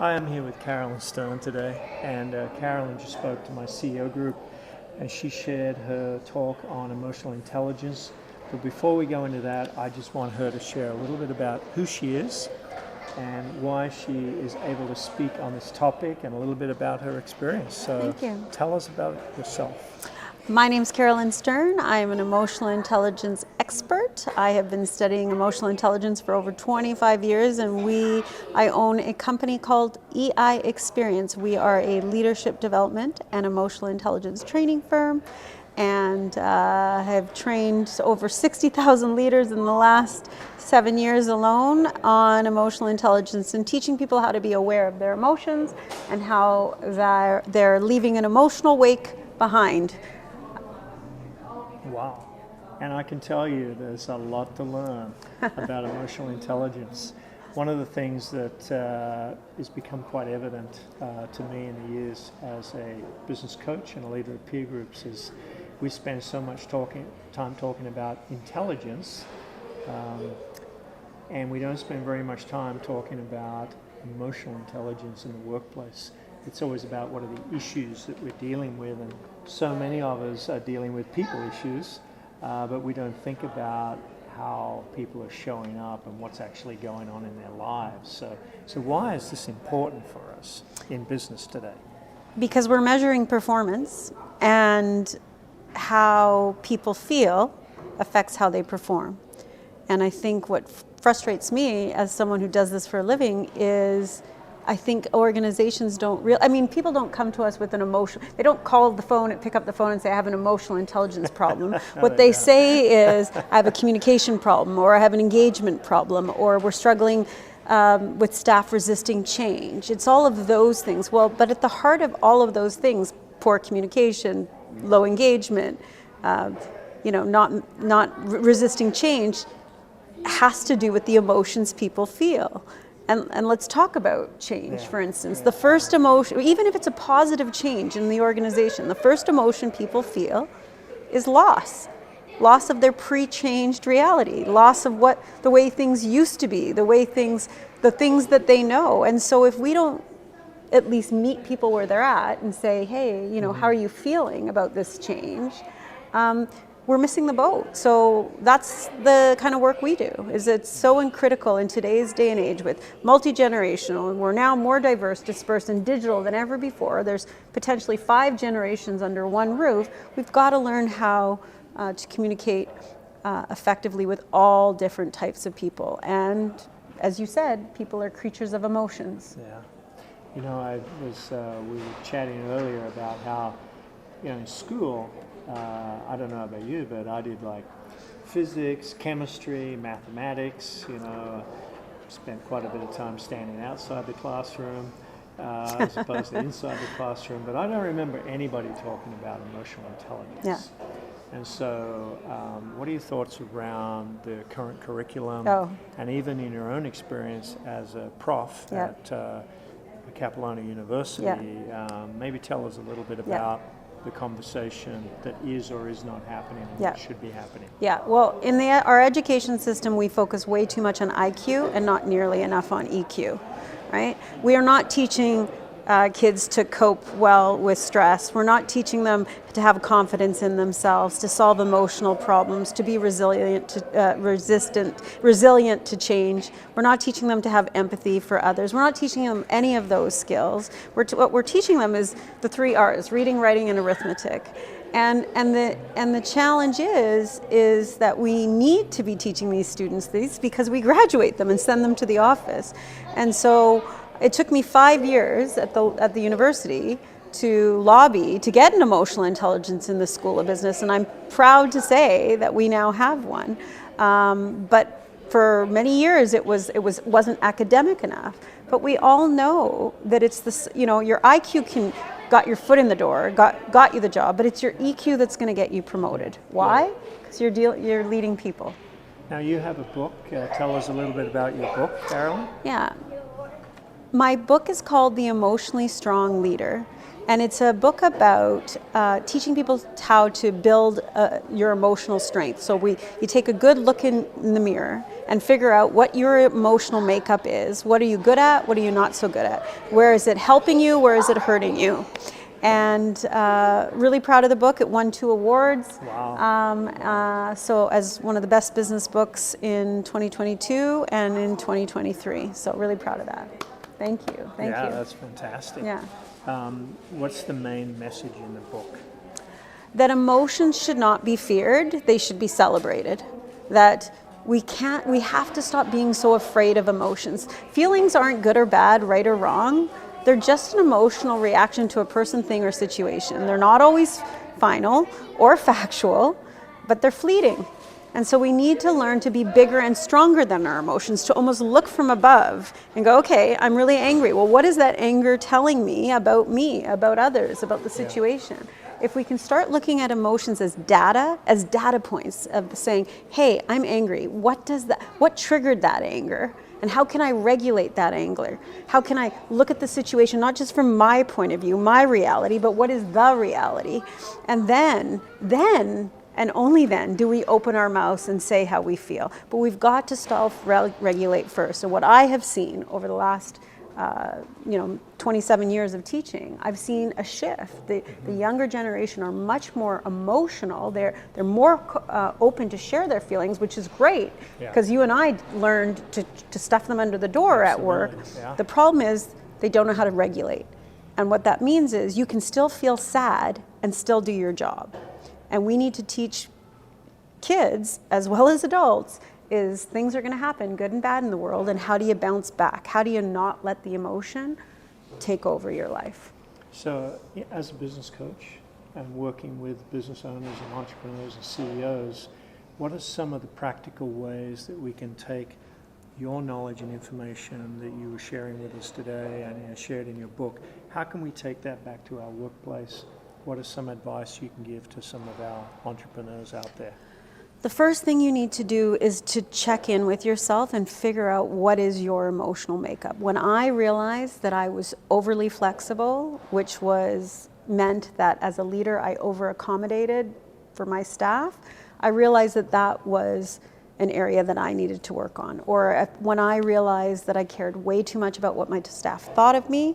Hi, I'm here with Carolyn Stern today, and Carolyn just spoke to my CEO group, and she shared her talk on emotional intelligence. But before we go into that, I just want her to share a little bit about who she is and why she is able to speak on this topic and a little bit about her experience. So Thank you. Tell us about yourself. My name's Carolyn Stern. I am an emotional intelligence expert. I have been studying emotional intelligence for over 25 years, and I own a company called EI Experience. We are a leadership development and emotional intelligence training firm, and have trained over 60,000 leaders in the last 7 years alone on emotional intelligence and teaching people how to be aware of their emotions and how they're leaving an emotional wake behind. Wow. And I can tell you there's a lot to learn about emotional intelligence. One of the things that has become quite evident to me in the years as a business coach and a leader of peer groups is we spend so much time talking about intelligence, and we don't spend very much time talking about emotional intelligence in the workplace. It's always about what are the issues that we're dealing with, and so many of us are dealing with people issues, but we don't think about how people are showing up and what's actually going on in their lives. So why is this important for us in business today? Because we're measuring performance, and how people feel affects how they perform. And I think what frustrates me as someone who does this for a living is I think organizations people don't come to us with an emotion. They don't call the phone and pick up the phone and say, I have an emotional intelligence problem. What they say is, I have a communication problem, or I have an engagement problem, or we're struggling with staff resisting change. It's all of those things. Well, but at the heart of all of those things, poor communication, low engagement, not resisting change, has to do with the emotions people feel. And let's talk about change, for instance. The first emotion, even if it's a positive change in the organization, the first emotion people feel is loss. Loss of their pre-changed reality, loss of the way things used to be, the things that they know. And so if we don't at least meet people where they're at and say, hey, how are you feeling about this change? We're missing the boat. So that's the kind of work we do. It's so critical in today's day and age with multi-generational, and we're now more diverse, dispersed, and digital than ever before. There's potentially 5 generations under one roof. We've got to learn how to communicate effectively with all different types of people. And as you said, people are creatures of emotions. Yeah. We were chatting earlier about how, in school, I don't know about you, but I did like physics, chemistry, mathematics, spent quite a bit of time standing outside the classroom as opposed to inside the classroom, but I don't remember anybody talking about emotional intelligence. Yeah. And so what are your thoughts around the current curriculum and even in your own experience as a prof at Capilano University? Maybe tell us a little bit about the conversation that is or is not happening and what should be happening. Yeah, well, in our education system, we focus way too much on IQ and not nearly enough on EQ, right? We are not teaching kids to cope well with stress. We're not teaching them to have confidence in themselves, to solve emotional problems, to be resilient to change. We're not teaching them to have empathy for others. We're not teaching them any of those skills. What we're teaching them is the 3 R's: reading, writing, and arithmetic. And the challenge is that we need to be teaching these students these because we graduate them and send them to the office. And so it took me 5 years at the university to lobby to get an emotional intelligence in the School of Business, and I'm proud to say that we now have one. But for many years it wasn't academic enough. But we all know that it's this. Your IQ got your foot in the door, got you the job, but it's your EQ that's going to get you promoted. Why? Because you're leading people. Now you have a book. Tell us a little bit about your book, Carolyn. Yeah. My book is called The Emotionally Strong Leader, and it's a book about teaching people how to build your emotional strength. So you take a good look in the mirror and figure out what your emotional makeup is. What are you good at? What are you not so good at? Where is it helping you? Where is it hurting you? And really proud of the book. It won 2 awards. Wow. So as one of the best business books in 2022 and in 2023. So really proud of that. Thank you. Thank you. Yeah, that's fantastic. Yeah. What's the main message in the book? That emotions should not be feared, they should be celebrated. That we have to stop being so afraid of emotions. Feelings aren't good or bad, right or wrong. They're just an emotional reaction to a person, thing, or situation. They're not always final or factual, but they're fleeting. And so we need to learn to be bigger and stronger than our emotions, to almost look from above and go, okay, I'm really angry. Well, what is that anger telling me, about others, about the situation? Yeah. If we can start looking at emotions as data points of saying, hey, I'm angry. What triggered that anger? And how can I regulate that anger? How can I look at the situation, not just from my point of view, my reality, but what is the reality? And then, and only then, do we open our mouths and say how we feel. But we've got to self-regulate first. And what I have seen over the last 27 years of teaching, I've seen a shift. The younger generation are much more emotional. They're more open to share their feelings, which is great, because you and I learned to stuff them under the door at work. Yeah. The problem is they don't know how to regulate. And what that means is you can still feel sad and still do your job. And we need to teach kids, as well as adults, is things are going to happen, good and bad in the world, and how do you bounce back? How do you not let the emotion take over your life? So as a business coach and working with business owners and entrepreneurs and CEOs, what are some of the practical ways that we can take your knowledge and information that you were sharing with us today and shared in your book? How can we take that back to our workplace? What is some advice you can give to some of our entrepreneurs out there? The first thing you need to do is to check in with yourself and figure out what is your emotional makeup. When I realized that I was overly flexible, which meant that as a leader I over-accommodated for my staff, I realized that was an area that I needed to work on. Or when I realized that I cared way too much about what my staff thought of me,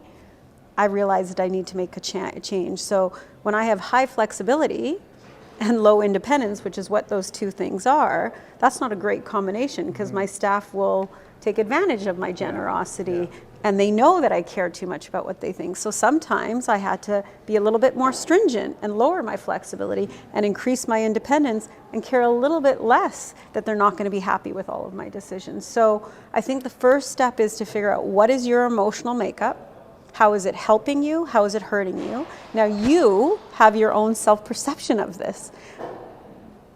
I realized that I need to make a change. So when I have high flexibility and low independence, which is what those two things are, that's not a great combination, because my staff will take advantage of my generosity, and they know that I care too much about what they think. So sometimes I had to be a little bit more stringent and lower my flexibility and increase my independence and care a little bit less that they're not going to be happy with all of my decisions. So I think the first step is to figure out what is your emotional makeup. How is it helping you? How is it hurting you? Now you have your own self-perception of this,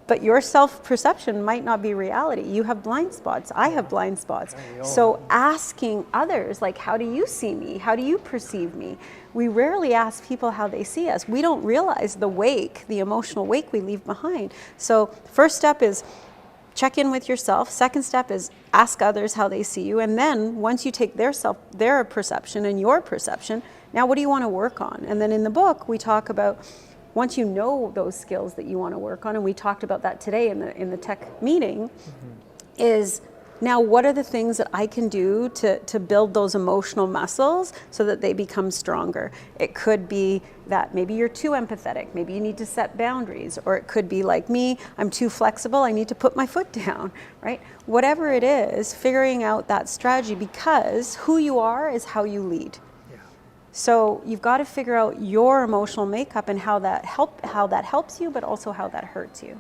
but your self-perception might not be reality. You have blind spots. I have blind spots. So asking others, like, how do you see me? How do you perceive me? We rarely ask people how they see us. We don't realize the emotional wake we leave behind. So first step is check in with yourself. Second step is ask others how they see you. And then once you take their perception and your perception, now what do you want to work on? And then in the book, we talk about, once you know those skills that you want to work on, and we talked about that today in the tech meeting, is now what are the things that I can do to build those emotional muscles so that they become stronger? It could be that maybe you're too empathetic, maybe you need to set boundaries, or it could be like me, I'm too flexible, I need to put my foot down, right? Whatever it is, figuring out that strategy, because who you are is how you lead. So you've got to figure out your emotional makeup and how that helps you, but also how that hurts you.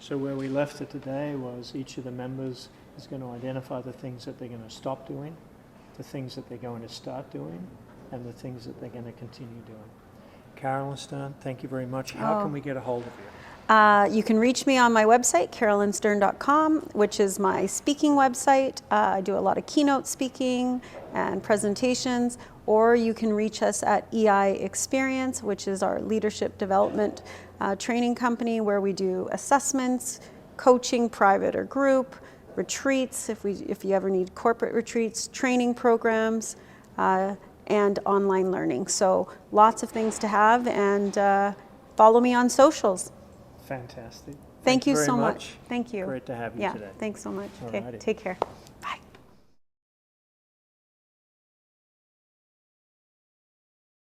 So where we left it today was each of the members is going to identify the things that they're going to stop doing, the things that they're going to start doing, and the things that they're going to continue doing. Carolyn Stern, thank you very much. How can we get a hold of you? You can reach me on my website, carolynstern.com, which is my speaking website. I do a lot of keynote speaking and presentations, or you can reach us at EI Experience, which is our leadership development training company, where we do assessments, coaching, private or group, retreats, if you ever need corporate retreats, training programs, and online learning. So lots of things to have, and follow me on socials. Fantastic. Thank you very so much. much. Thank you. Great to have you yeah, today. thanks so much. Okay, Alrighty. take care.